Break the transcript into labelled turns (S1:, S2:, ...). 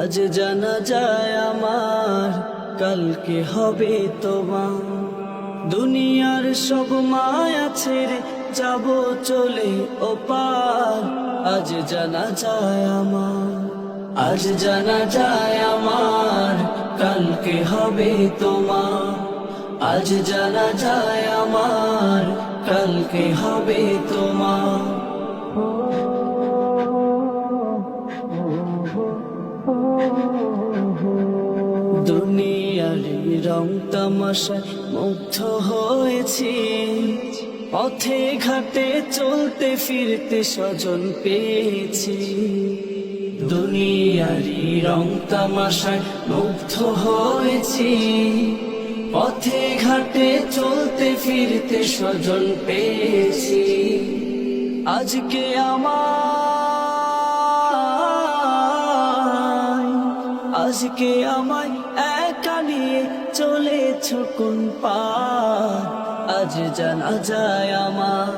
S1: আজ জানা যায় আমার, কালকে হবে তোমার। দুনিয়ার সব মায়া ছেড়ে যাব চলে ওপার। আজ জানা যায় আমার, আজ জানা যায় আমার, কালকে হবে তোমার। আজ জানা যায় আমার, কালকে হবে তোমার। দুনিয়ার রং তামাশায় মুগ্ধ হয়েছি, পথে ঘাটে চলতে ফিরতে স্বজন পেয়েছি। দুনিয়ারি রং তামাশায় মুগ্ধ হয়েছি, পথে ঘাটে চলতে ফিরতে স্বজন পেয়েছি। আজকে আজকে আমায় একা নিয়ে চলেছ কোন পার। আজ জানা যায় আমার,